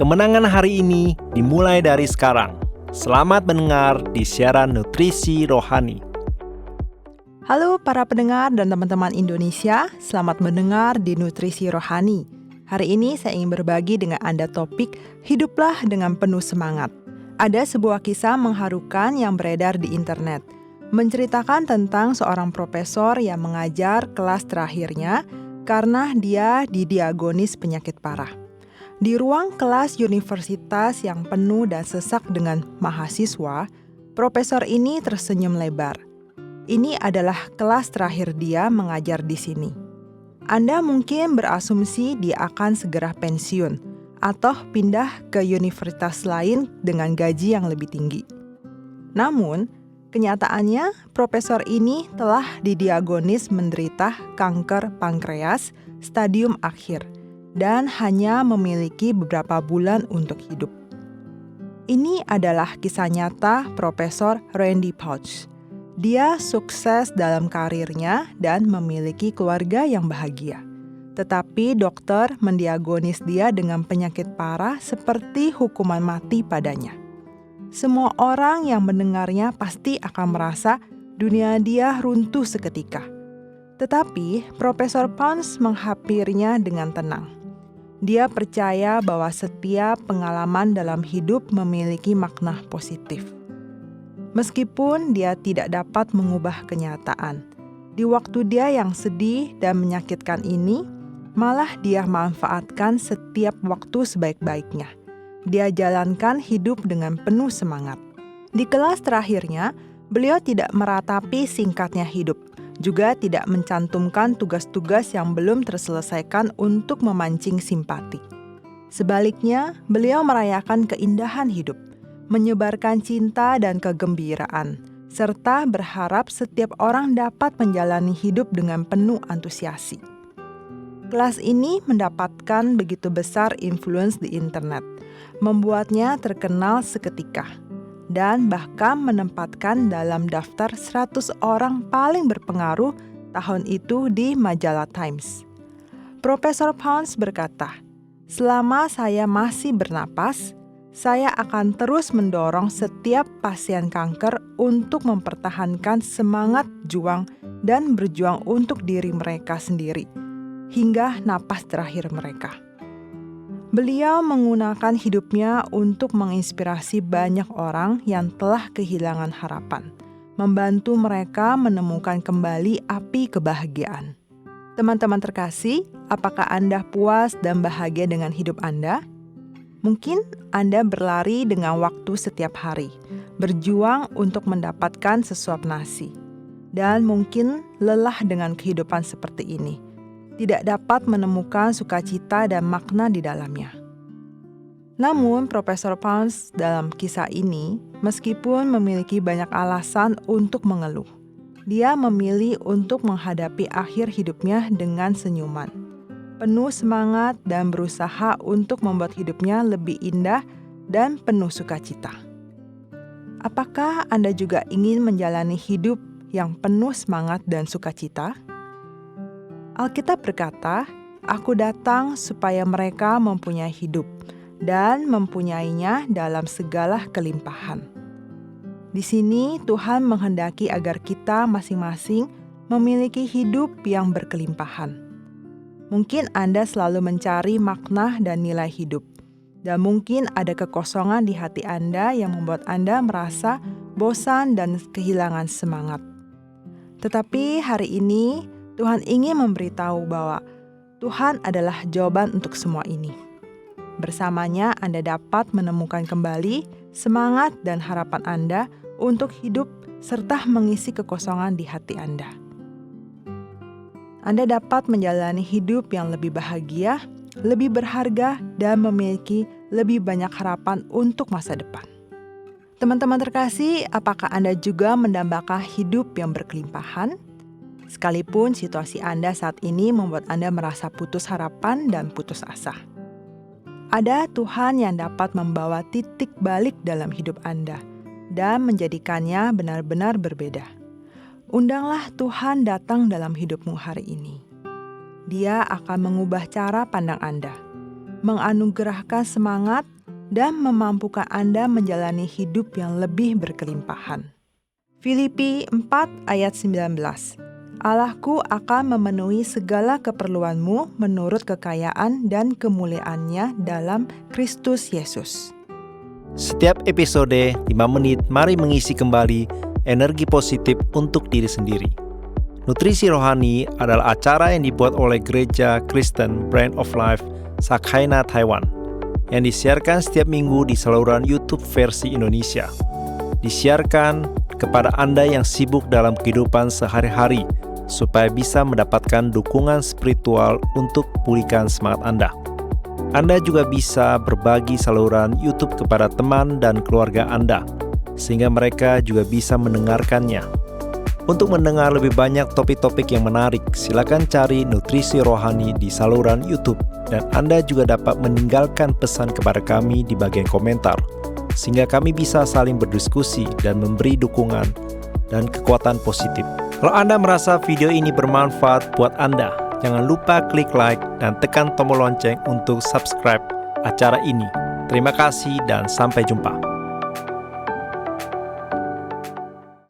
Kemenangan hari ini dimulai dari sekarang. Selamat mendengar di siaran Nutrisi Rohani. Halo para pendengar dan teman-teman Indonesia, selamat mendengar di Nutrisi Rohani. Hari ini saya ingin berbagi dengan Anda topik Hiduplah dengan penuh semangat. Ada sebuah kisah mengharukan yang beredar di internet, menceritakan tentang seorang profesor yang mengajar kelas terakhirnya karena dia didiagonis penyakit parah. Di ruang kelas universitas yang penuh dan sesak dengan mahasiswa, profesor ini tersenyum lebar. Ini adalah kelas terakhir dia mengajar di sini. Anda mungkin berasumsi dia akan segera pensiun atau pindah ke universitas lain dengan gaji yang lebih tinggi. Namun, kenyataannya profesor ini telah didiagonis menderita kanker pankreas stadium akhir dan hanya memiliki beberapa bulan untuk hidup. Ini adalah kisah nyata Profesor Randy Pausch. Dia sukses dalam karirnya dan memiliki keluarga yang bahagia. Tetapi dokter mendiagonis dia dengan penyakit parah seperti hukuman mati padanya. Semua orang yang mendengarnya pasti akan merasa dunia dia runtuh seketika. Tetapi Profesor Pausch menghampirinya dengan tenang. Dia percaya bahwa setiap pengalaman dalam hidup memiliki makna positif. Meskipun dia tidak dapat mengubah kenyataan, di waktu dia yang sedih dan menyakitkan ini, malah dia manfaatkan setiap waktu sebaik-baiknya. Dia jalankan hidup dengan penuh semangat. Di kelas terakhirnya, beliau tidak meratapi singkatnya hidup, juga tidak mencantumkan tugas-tugas yang belum terselesaikan untuk memancing simpati. Sebaliknya, beliau merayakan keindahan hidup, menyebarkan cinta dan kegembiraan, serta berharap setiap orang dapat menjalani hidup dengan penuh antusiasi. Kelas ini mendapatkan begitu besar influence di internet, membuatnya terkenal seketika, dan bahkan menempatkan dalam daftar 100 orang paling berpengaruh tahun itu di majalah Times. Profesor Pausch berkata, "Selama saya masih bernapas, saya akan terus mendorong setiap pasien kanker untuk mempertahankan semangat juang dan berjuang untuk diri mereka sendiri, hingga napas terakhir mereka." Beliau menggunakan hidupnya untuk menginspirasi banyak orang yang telah kehilangan harapan, membantu mereka menemukan kembali api kebahagiaan. Teman-teman terkasih, apakah Anda puas dan bahagia dengan hidup Anda? Mungkin Anda berlari dengan waktu setiap hari, berjuang untuk mendapatkan sesuap nasi, dan mungkin lelah dengan kehidupan seperti ini, tidak dapat menemukan sukacita dan makna di dalamnya. Namun, Profesor Pausch dalam kisah ini, meskipun memiliki banyak alasan untuk mengeluh, dia memilih untuk menghadapi akhir hidupnya dengan senyuman, penuh semangat dan berusaha untuk membuat hidupnya lebih indah dan penuh sukacita. Apakah Anda juga ingin menjalani hidup yang penuh semangat dan sukacita? Alkitab berkata, "Aku datang supaya mereka mempunyai hidup dan mempunyainya dalam segala kelimpahan." Di sini Tuhan menghendaki agar kita masing-masing memiliki hidup yang berkelimpahan. Mungkin Anda selalu mencari makna dan nilai hidup, dan mungkin ada kekosongan di hati Anda yang membuat Anda merasa bosan dan kehilangan semangat. Tetapi hari ini, Tuhan ingin memberitahu bahwa Tuhan adalah jawaban untuk semua ini. Bersamanya Anda dapat menemukan kembali semangat dan harapan Anda untuk hidup serta mengisi kekosongan di hati Anda. Anda dapat menjalani hidup yang lebih bahagia, lebih berharga, dan memiliki lebih banyak harapan untuk masa depan. Teman-teman terkasih, apakah Anda juga mendambakan hidup yang berkelimpahan? Sekalipun situasi Anda saat ini membuat Anda merasa putus harapan dan putus asa. Ada Tuhan yang dapat membawa titik balik dalam hidup Anda dan menjadikannya benar-benar berbeda. Undanglah Tuhan datang dalam hidupmu hari ini. Dia akan mengubah cara pandang Anda. menganugerahkan semangat, dan memampukan Anda menjalani hidup yang lebih berkelimpahan. Filipi 4 ayat 19. Allahku akan memenuhi segala keperluanmu menurut kekayaan dan kemuliaannya dalam Kristus Yesus. Setiap episode 5 menit, mari mengisi kembali energi positif untuk diri sendiri. Nutrisi Rohani adalah acara yang dibuat oleh Gereja Kristen Brand of Life Sakhaina Taiwan, yang disiarkan setiap minggu di saluran YouTube versi Indonesia. Disiarkan kepada Anda yang sibuk dalam kehidupan sehari-hari, supaya bisa mendapatkan dukungan spiritual untuk pulihkan semangat Anda. Anda juga bisa berbagi saluran YouTube kepada teman dan keluarga Anda, sehingga mereka juga bisa mendengarkannya. Untuk mendengar lebih banyak topik-topik yang menarik, silakan cari Nutrisi Rohani di saluran YouTube, dan Anda juga dapat meninggalkan pesan kepada kami di bagian komentar, sehingga kami bisa saling berdiskusi dan memberi dukungan dan kekuatan positif. Kalau Anda merasa video ini bermanfaat buat Anda, jangan lupa klik like dan tekan tombol lonceng untuk subscribe acara ini. Terima kasih dan sampai jumpa.